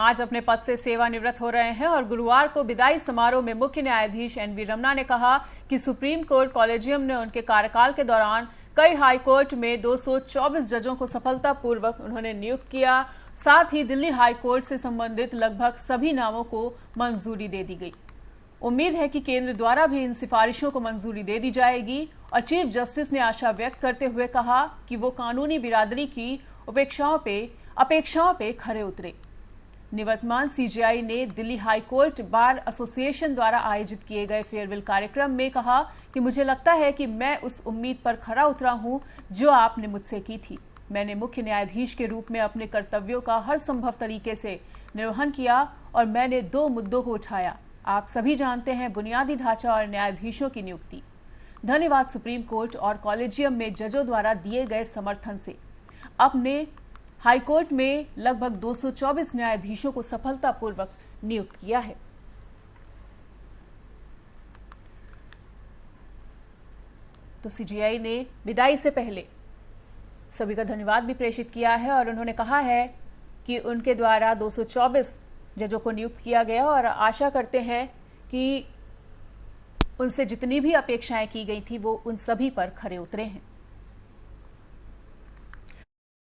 आज अपने पद से सेवानिवृत्त हो रहे हैं और गुरुवार को विदाई समारोह में मुख्य न्यायाधीश एनवी रमन्ना ने कहा कि सुप्रीम कोर्ट कॉलेजियम ने उनके कार्यकाल के दौरान कई हाई कोर्ट में 224 जजों को सफलतापूर्वक उन्होंने नियुक्त किया। साथ ही दिल्ली हाई कोर्ट से संबंधित लगभग सभी नामों को मंजूरी दे दी गई। उम्मीद है कि केंद्र द्वारा भी इन सिफारिशों को मंजूरी दे दी जाएगी और चीफ जस्टिस ने आशा व्यक्त करते हुए कहा कि वो कानूनी बिरादरी की अपेक्षाओं पे खरे उतरे। निवर्तमान सीजेआई ने Delhi high court bar association द्वारा आयोजित किए गए फेयरवेल कार्यक्रम में कहा कि मुझे लगता है कि मैं उस उम्मीद पर खरा उतरा हूं जो आपने मुझसे की थी। मैंने मुख्य न्यायाधीश के रूप में अपने कर्तव्यों का हर संभव तरीके से निर्वहन किया और मैंने 2 मुद्दों को उठाया। आप सभी जानते हैं, बुनियादी ढांचा और न्यायाधीशों की नियुक्ति। धन्यवाद सुप्रीम कोर्ट और कॉलेजियम में जजों द्वारा दिए गए समर्थन से अपने हाईकोर्ट में लगभग 224 न्यायाधीशों को सफलतापूर्वक नियुक्त किया है। तो सीजेआई ने विदाई से पहले सभी का धन्यवाद भी प्रेषित किया है और उन्होंने कहा है कि उनके द्वारा 224 जजों को नियुक्त किया गया और आशा करते हैं कि उनसे जितनी भी अपेक्षाएं की गई थी वो उन सभी पर खरे उतरे हैं।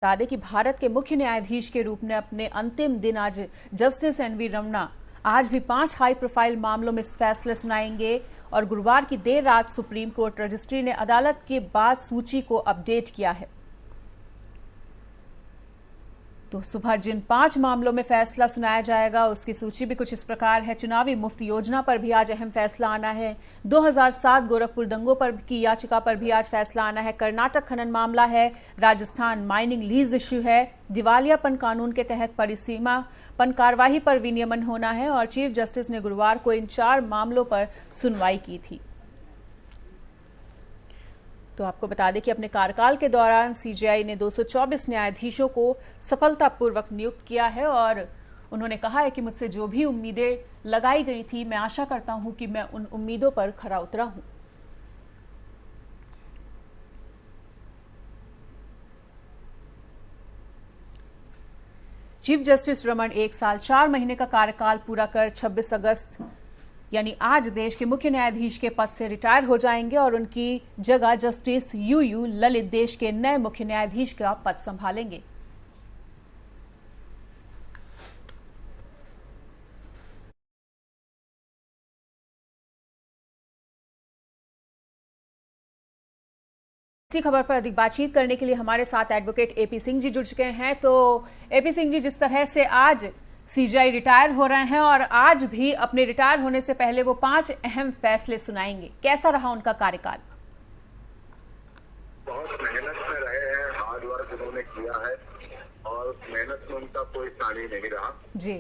बता दें कि भारत के मुख्य न्यायाधीश के रूप में अपने अंतिम दिन आज जस्टिस एनवी रमन्ना आज भी 5 हाई प्रोफाइल मामलों में फैसले सुनाएंगे और गुरुवार की देर रात सुप्रीम कोर्ट रजिस्ट्री ने अदालत के बाद सूची को अपडेट किया है। तो सुबह जिन 5 मामलों में फैसला सुनाया जाएगा उसकी सूची भी कुछ इस प्रकार है। चुनावी मुफ्त योजना पर भी आज अहम फैसला आना है। 2007 गोरखपुर दंगों पर की याचिका पर भी आज फैसला आना है। कर्नाटक खनन मामला है। राजस्थान माइनिंग लीज इश्यू है। दिवालियापन कानून के तहत परिसीमापन कार्यवाही पर विनियमन होना है और चीफ जस्टिस ने गुरुवार को इन 4 मामलों पर सुनवाई की थी। तो आपको बता दें कि अपने कार्यकाल के दौरान सीजेआई ने 224 न्यायाधीशों को सफलतापूर्वक नियुक्त किया है और उन्होंने कहा है कि मुझसे जो भी उम्मीदें लगाई गई थी, मैं आशा करता हूं कि मैं उन उम्मीदों पर खरा उतरा हूं। चीफ जस्टिस रमन 1 साल 4 महीने का कार्यकाल पूरा कर 26 अगस्त यानी आज देश के मुख्य न्यायाधीश के पद से रिटायर हो जाएंगे और उनकी जगह जस्टिस यूयू ललित देश के नए मुख्य न्यायाधीश का पद संभालेंगे। इसी खबर पर अधिक बातचीत करने के लिए हमारे साथ एडवोकेट एपी सिंह जी जुड़ चुके हैं। तो एपी सिंह जी, जिस तरह से आज सीजेआई रिटायर हो रहे हैं और आज भी अपने रिटायर होने से पहले वो 5 अहम फैसले सुनाएंगे, कैसा रहा उनका कार्यकाल? बहुत मेहनत में रहे हैं, हार्ड वर्क उन्होंने किया है और मेहनत में उनका कोई सानी नहीं रहा जी।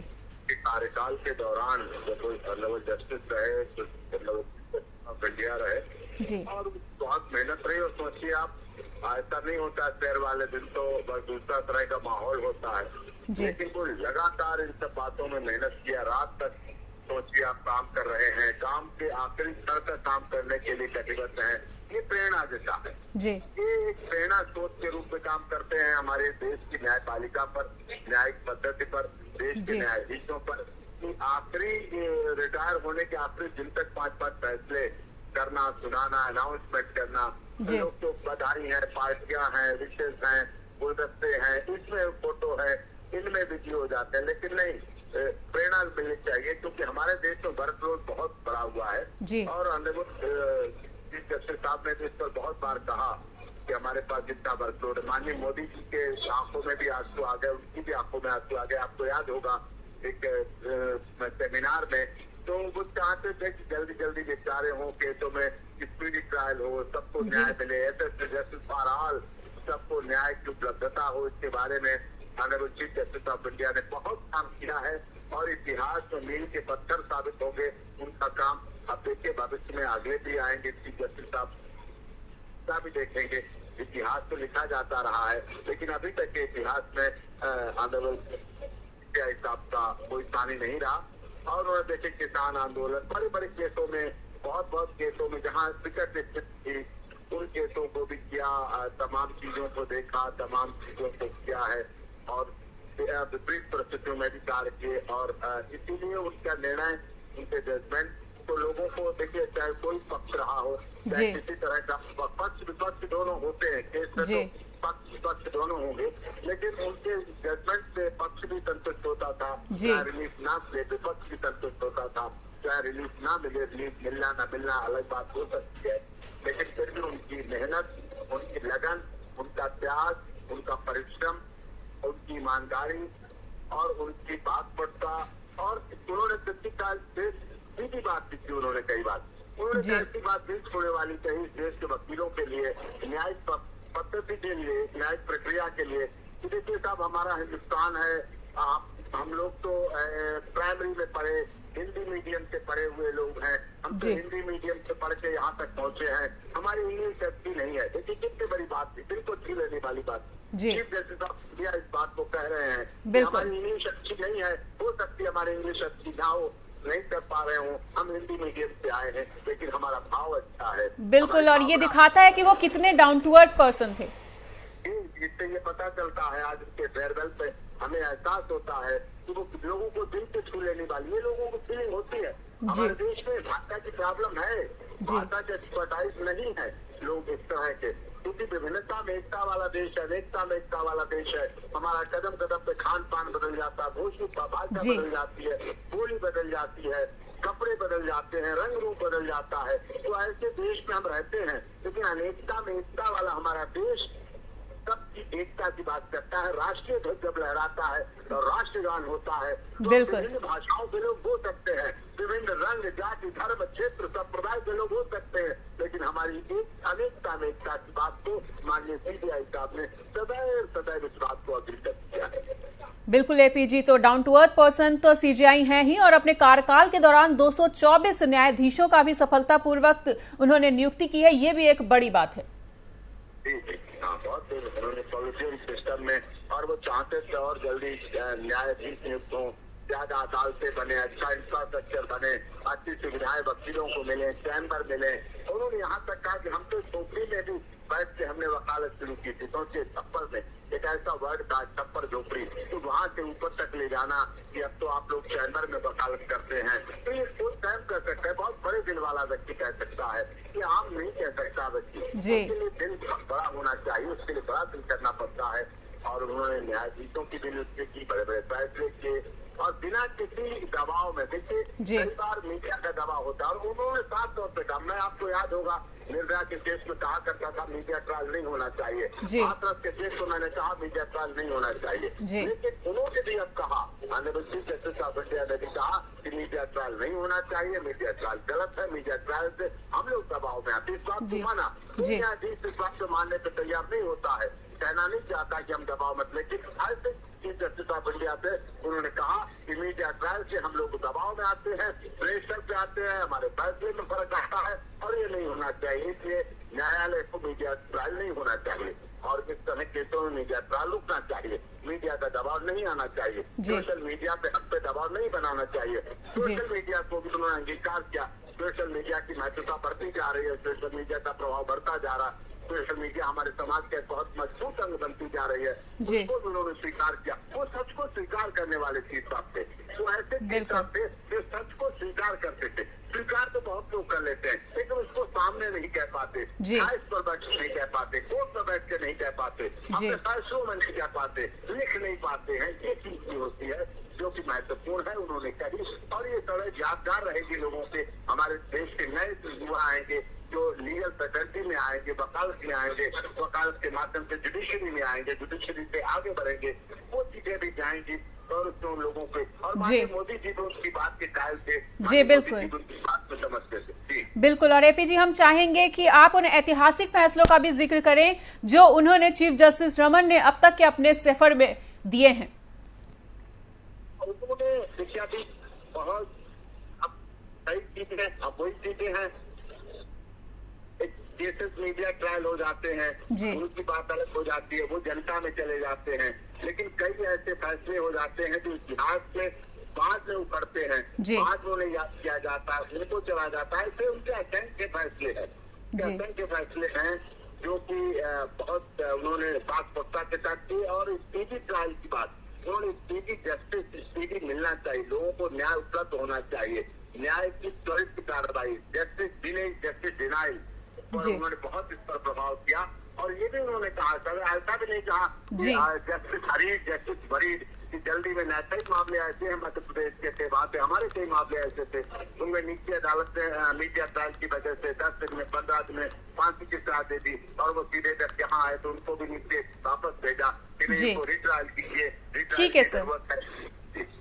कार्यकाल के दौरान जब जस्टिस रहे तो इंडिया रहे जी और बहुत मेहनत रही। और सोचिए आप, ऐसा नहीं होता शहर वाले दिन तो बस दूसरा तरह का माहौल होता है, लेकिन वो लगातार इन सब बातों में मेहनत किया। रात तक सोचिए आप काम कर रहे हैं, काम के आखिरी स्तर तक काम करने के लिए कटिबद्ध हैं। ये प्रेरणा जैसा है जी। ये एक प्रेरणा स्रोत के रूप में काम करते हैं हमारे देश की न्यायपालिका पर, न्यायिक पद्धति पर, देश के न्यायाधीशों पर। आखिरी रिटायर होने के आखिरी दिन तक 5-5 फैसले करना, सुनाना, अनाउंसमेंट करना। लोग तो बधाई है, पार्टियां हैं, विशेष हैं, गुलदस्ते हैं, इसमें फोटो है, इनमें बिजी हो जाते हैं। लेकिन नहीं, प्रेरणा मिलनी चाहिए क्योंकि हमारे देश में वर्कलोड बहुत बढ़ा हुआ है और चीफ जस्टिस साहब ने तो इस पर बहुत बार कहा कि हमारे पास जितना वर्कलोड है। माननीय मोदी जी के आंखों में भी आंसू आ गए, उनकी भी आंखों में आंसू आ गए। आपको याद होगा एक सेमिनार में तो वो चाहते थे कि जल्दी जल्दी निपटारे हो, केसों में स्पीडी ट्रायल हो, सबको न्याय मिले, ऐसे जस्टिस बहरहाल सबको न्याय की उपलब्धता हो। इसके बारे में honourable chief justice of India ने बहुत काम किया है और इतिहास में मील के पत्थर साबित होंगे उनका काम। अब देखिए भविष्य में आगे भी आएंगे चीफ जस्टिस साहब भी देखेंगे। इतिहास तो लिखा जाता रहा है लेकिन अभी तक के इतिहास में ऑनरेबल साहब का कोई सानी नहीं रहा। और उन्होंने देखे किसान आंदोलन, बड़े बड़े केसों में, बहुत केसों में जहाँ विकट स्थिति थी उन केसों को भी किया, तमाम चीजों को देखा, तमाम चीजों को किया है और विपरीत परिस्थितियों में भी कार्य किए और इसीलिए उनका निर्णय, उनके जजमेंट तो लोगों को, देखिए चाहे कोई पक्ष रहा हो, चाहे किसी तरह का पक्ष विपक्ष दोनों होते हैं, केस में तो पक्ष विपक्ष दोनों होंगे, लेकिन उनके जजमेंट से पक्ष भी संतुष्ट होता था, चाहे रिलीफ ना मिले विपक्ष भी संतुष्ट होता था, चाहे रिलीफ ना मिले, रिलीफ मिलना न मिलना अलग बात हो सकती है, लेकिन फिर भी उनकी मेहनत, उनकी लगन, उनका त्याग, उनका परिश्रम, उनकी ईमानदारी और उनकी बातपटता, और उन्होंने सच्ची का सीधी बात की, उन्होंने कई बार उन्होंने ऐसी बात नहीं छोड़ने वाली कही इस देश के वकीलों के लिए, न्यायिक पद्धति के लिए, न्यायिक प्रक्रिया के लिए। देखिए साहब, हमारा हिंदुस्तान है, हम लोग तो प्राइमरी में पढ़े, हिंदी मीडियम से पढ़े हुए लोग हैं, हम तो हिंदी मीडियम से पढ़ के यहाँ तक पहुँचे हैं, हमारी इंग्लिश अच्छी नहीं है। देखिए कितनी बड़ी बात थी, दिल को छू लेने वाली बात। चीफ जस्टिस ऑफ इंडिया इस बात को कह रहे हैं कि हमारी इंग्लिश अच्छी नहीं है, हो सकती है हमारी इंग्लिश अच्छी ना हो, नहीं कर पा रहे हो, हम हिंदी मीडियम से आए हैं, लेकिन हमारा भाव अच्छा है। बिल्कुल, और ये दिखाता है कि वो कितने डाउन टू अर्थ पर्सन थे। इससे ये पता चलता है, आज उसके फेयरवेल पे हमें एहसास होता है कि वो लोगों को दिल से छू लेने वाली, ये लोगों को फीलिंग होती है। हमारे देश में भाषा की प्रॉब्लम है, भाषा की एक्सपर्टाइज नहीं है लोग इस तरह के, क्योंकि विभिन्नता में एकता वाला देश है, अनेकता में एकता वाला देश है। हमारा कदम कदम पे खान पान बदल जाता है, भाषा बदल जाती है, बोली बदल जाती है, कपड़े बदल जाते हैं, रंग रूप बदल जाता है। तो ऐसे देश में हम रहते हैं, लेकिन अनेकता में एकता वाला हमारा देश सबकी एकता की बात करता है। राष्ट्रीय ध्वज जब लहराता है तो राष्ट्रगान होता है, तो विभिन्न भाषाओं के लोग हो सकते हैं, विभिन्न रंग, जाति, धर्म, क्षेत्र, संप्रदाय के लोग हो सकते हैं, लेकिन हमारी एक अनेकता में एकता की बात को माननीय सीबीआई साहब ने सदैव इस बात को अग्रसर किया है। बिल्कुल एपी जी, तो डाउन टू अर्थ पर्सन तो सीजीआई हैं ही, और अपने कार्यकाल के दौरान 224 न्यायाधीशों का भी सफलतापूर्वक उन्होंने नियुक्ति की है, ये भी एक बड़ी बात है। बहुत उन्होंने कॉलेजियम सिस्टम में, और वो चाहते थे और जल्दी न्यायाधीश नियुक्त हों, ज्यादा अदालतें बने, अच्छा इंफ्रास्ट्रक्चर बने, अच्छी सुविधाएं वकीलों को मिले, चैम्बर मिले। उन्होंने यहाँ तक कहा कि हम तो झोपड़ी में भी बैठ के हमने वकालत शुरू की थी, सोचिए छप्पर में, एक ऐसा वर्ड था छप्पर झोपड़ी, तो वहाँ से ऊपर तक ले जाना कि अब तो आप लोग चैम्बर में वकालत करते हैं। तो ये फुल टाइम कर सकता है, बहुत बड़े दिल वाला व्यक्ति कह सकता है, कि आम नहीं कह सकता व्यक्ति, उसके लिए दिल बड़ा होना चाहिए, उसके लिए बड़ा दिल करना पड़ता है। और उन्होंने न्यायाधीशों की भी नियुक्ति की, बड़े बड़े फैसले किए, और बिना किसी दबाव में। देखिए कई बार मीडिया का दबाव होता है, और उन्होंने साफ तौर पे कहा, मैं आपको याद होगा निर्भया के केस में कहा करता था मीडिया ट्रायल नहीं होना चाहिए, हाथरस के केस को मैंने कहा मीडिया ट्रायल नहीं होना चाहिए, लेकिन उन्होंने भी अब कहा, honourable chief justice of India ने भी कहा कि मीडिया ट्रायल नहीं होना चाहिए, मीडिया ट्रायल गलत है, मीडिया ट्रायल से हम लोग दबाव में आते। इस बात को माना, न्यायाधीश इस बात को मानने पर तैयार नहीं होता है, कहना नहीं चाहता कि हम दबाव मत, लेकिन आज चीफ जस्टिस ऑफ इंडिया से उन्होंने कहा कि मीडिया ट्रायल से हम लोग दबाव में आते हैं, प्रेशर पे आते हैं, हमारे फैसले में फर्क आता है, और ये नहीं होना चाहिए। इसलिए न्यायालय को मीडिया ट्रायल नहीं होना चाहिए, और इस तरह केसों में मीडिया ट्रायल रुकना चाहिए, मीडिया का दबाव नहीं आना चाहिए, सोशल मीडिया पे हम पे दबाव नहीं बनाना चाहिए। सोशल मीडिया को भी उन्होंने अंगीकार किया, सोशल मीडिया की महत्वता बढ़ती जा रही है, सोशल मीडिया का प्रभाव बढ़ता जा रहा है, सोशल मीडिया हमारे समाज का एक बहुत मजबूत अंग बनती जा रही है, उसको उन्होंने स्वीकार किया। वो सच को स्वीकार करने वाले चीफ साहब थे, तो ऐसे चीफ साहब थे जो सच को स्वीकार करते थे। स्वीकार तो बहुत लोग कर लेते हैं, लेकिन उसको सामने नहीं कह पाते, साइज पर बैठ के नहीं कह पाते, कोर्ट पर बैठ के नहीं कह पाते, अपने फैसलों में नहीं कह पाते, लिख नहीं पाते हैं। ये चीज होती है जो कि महत्वपूर्ण है, उन्होंने कही, और ये तरह यादगार रहेगी लोगों से। हमारे देश के नए युवा आएंगे जो लीगल फैकल्टी में आएंगे, वकालत में आएंगे, वकालत के माध्यम से जुडिशरी में आएंगे, जुडिशरी से आगे बढ़ेंगे, वो चीजें भी जाएंगी, और उन लोगों पे, और मोदी जी भी उनकी बात के कायल थे, जी बिल्कुल, उनकी बात को समझते थे। जी बिल्कुल, और एपी जी हम चाहेंगे कि आप उन ऐतिहासिक फैसलों का भी जिक्र करें जो उन्होंने चीफ जस्टिस रमन ने अब तक के अपने सफर में दिए हैं। उन्होंने शिक्षा भी बहुत, अब कई चीजें हैं, अब वही चीजें हैं, केसेस मीडिया ट्रायल हो जाते हैं, उनकी बात अलग हो जाती है, वो जनता में चले जाते हैं, लेकिन कई ऐसे फैसले हो जाते हैं जो इतिहास में बाद में उभरते हैं, बाद में उन्हें याद किया जाता है, उनको चला जाता है। इससे उनके असंख्य फैसले हैं, असंख्य फैसले हैं जो कि बहुत उन्होंने बात पक्का के साथ की। और स्पीडी ट्रायल की बात, उन्होंने स्पीडी जस्टिस स्पीडी मिलना चाहिए, लोगों को न्याय उपलब्ध होना चाहिए, न्याय की त्वरित कार्रवाई, जस्टिस डिले जस्टिस डिनाइल पर उन्होंने बहुत इस पर प्रभाव किया। और ये भी उन्होंने कहा, सर ऐसा भी नहीं कहा जस्टिस हरीश जस्टिस फरीद कि जल्दी में न्याय, कई मामले ऐसे हैं मध्य प्रदेश के थे, वहाँ पे हमारे कई मामले ऐसे थे, उनमें नीचे अदालत ने मीडिया ट्रायल की वजह से 10 दिन में 15 दिन में फांसी की सजा दे दी और वो सीधे तक यहाँ आए तो उनको भी नीचे वापस भेजा कि नहीं रिट्रायल कीजिए। ठीक है सर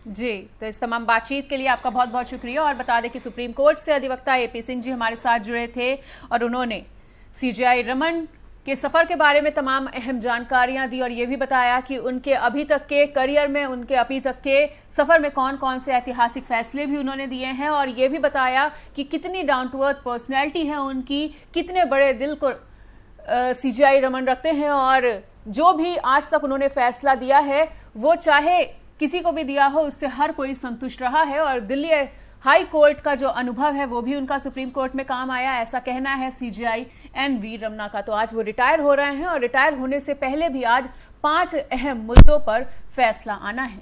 जी, तो इस तमाम बातचीत के लिए आपका बहुत बहुत शुक्रिया। और बता दें कि सुप्रीम कोर्ट से अधिवक्ता AP सिंह जी हमारे साथ जुड़े थे और उन्होंने CJI रमन के सफर के बारे में तमाम अहम जानकारियां दी और ये भी बताया कि उनके अभी तक के करियर में, उनके अभी तक के सफर में कौन कौन से ऐतिहासिक फैसले भी उन्होंने दिए हैं और ये भी बताया कि कितनी डाउन टू अर्थ पर्सनैलिटी है उनकी, कितने बड़े दिल को CJI रमन रखते हैं और जो भी आज तक उन्होंने फैसला दिया है वो चाहे किसी को भी दिया हो उससे हर कोई संतुष्ट रहा है। और दिल्ली हाई कोर्ट का जो अनुभव है वो भी उनका सुप्रीम कोर्ट में काम आया, ऐसा कहना है CJI NV रमना का। तो आज वो रिटायर हो रहे हैं और रिटायर होने से पहले भी आज 5 अहम मुद्दों पर फैसला आना है।